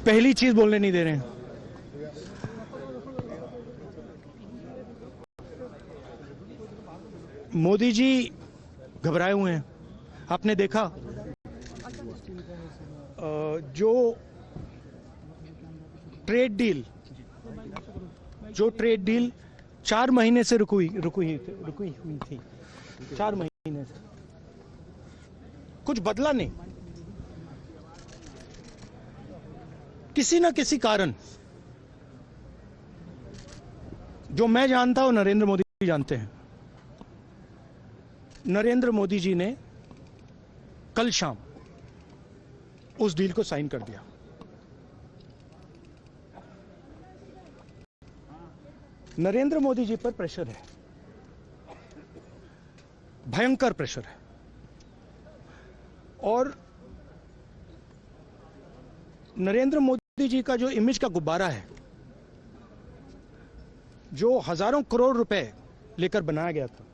पहली चीज बोलने नहीं दे रहे हैं। मोदी जी घबराए हुए हैं। आपने देखा जो ट्रेड डील 4 महीने से रुकी हुई थी 4 महीने से कुछ बदला नहीं। किसी न किसी कारण, जो मैं जानता हूं नरेंद्र मोदी जी जानते हैं, नरेंद्र मोदी जी ने कल शाम उस डील को साइन कर दिया। नरेंद्र मोदी जी पर प्रेशर है, भयंकर प्रेशर है, और नरेंद्र मोदी जी का जो इमेज का गुब्बारा है, जो हजारों करोड़ रुपए लेकर बनाया गया था,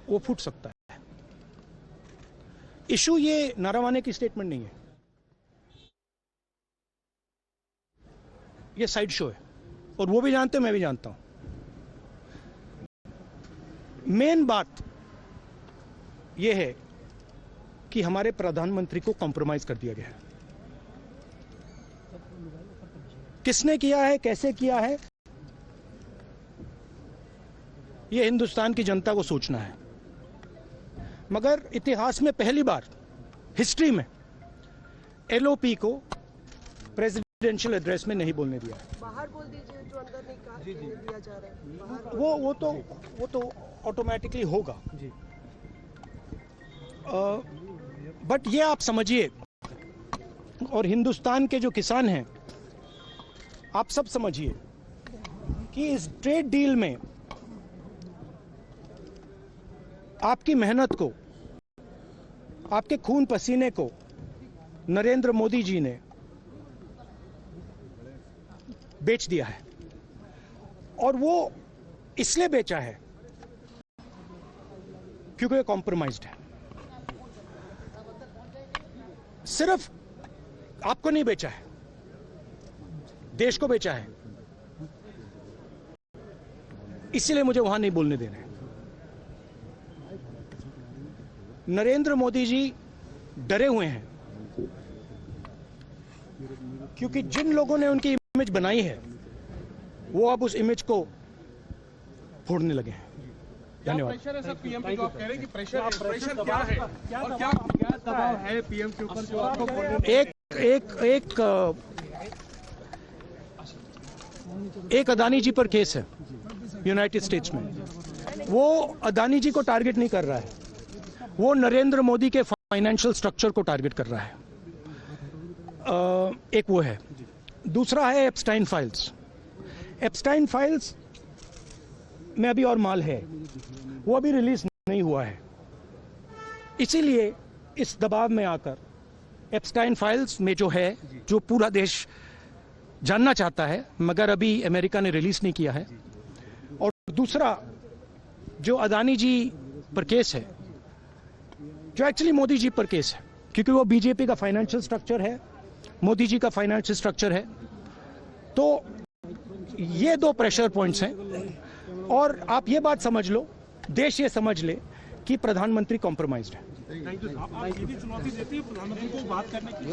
वो फूट सकता है। इशू ये नारावाने की स्टेटमेंट नहीं है, ये साइड शो है, और वो भी जानते हैं, मैं भी जानता हूं। मेन बात यह है कि हमारे प्रधानमंत्री को कॉम्प्रोमाइज कर दिया गया है। किसने किया है, कैसे किया है, यह हिंदुस्तान की जनता को सोचना है। मगर इतिहास में पहली बार हिस्ट्री में एलओपी को प्रेसिडेंशियल एड्रेस में नहीं बोलने दिया है। बाहर बोल दीजिए, जो अंदर नहीं कहा दिया जा रहा है। वो तो ऑटोमेटिकली होगा जी। बट ये आप समझिए, और हिंदुस्तान के जो किसान हैं, आप सब समझिए कि इस ट्रेड डील में आपकी मेहनत को, आपके खून पसीने को नरेंद्र मोदी जी ने बेच दिया है। और वो इसलिए बेचा है क्योंकि ये कॉम्प्रोमाइज्ड है। सिर्फ आपको नहीं बेचा है, देश को बेचा है। इसलिए मुझे वहां नहीं बोलने दे रहे हैं। नरेंद्र मोदी जी डरे हुए हैं, क्योंकि जिन लोगों ने उनकी इमेज बनाई है, वो अब उस इमेज को फोड़ने लगे हैं। धन्यवाद। प्रेशर है सर पीएम पे, जो आप कह रहे हैं कि प्रेशर क्या है और क्या दबाव है पीएम के ऊपर जो आपको एक अदानी जी पर केस है यूनाइटेड स्टेट्स में। वो अदानी जी को टारगेट नहीं कर रहा है, वो नरेंद्र मोदी के फाइनेंशियल स्ट्रक्चर को टारगेट कर रहा है। एक वो है। दूसरा है एप्स्टाइन फाइल्स। एप्स्टाइन फाइल्स में अभी और माल है, वो अभी रिलीज नहीं हुआ है। इसीलिए इस दबाव में आकर एप्स्टाइन फाइल्स में जो है, जो पूरा देश जानना चाहता है, मगर अभी अमेरिका ने रिलीज नहीं किया है। और दूसरा जो अदानी जी पर केस है, जो एक्चुअली मोदी जी पर केस है, क्योंकि वो बीजेपी का फाइनेंशियल स्ट्रक्चर है, मोदी जी का फाइनेंशियल स्ट्रक्चर है। तो ये 2 प्रेशर पॉइंट्स हैं। और आप ये बात समझ लो, देश ये समझ ले कि प्रधानमंत्री कॉम्प्रोमाइज्ड है। Thank you. आप सीधी चुनौती देती है प्रधानमंत्री को बात करने की।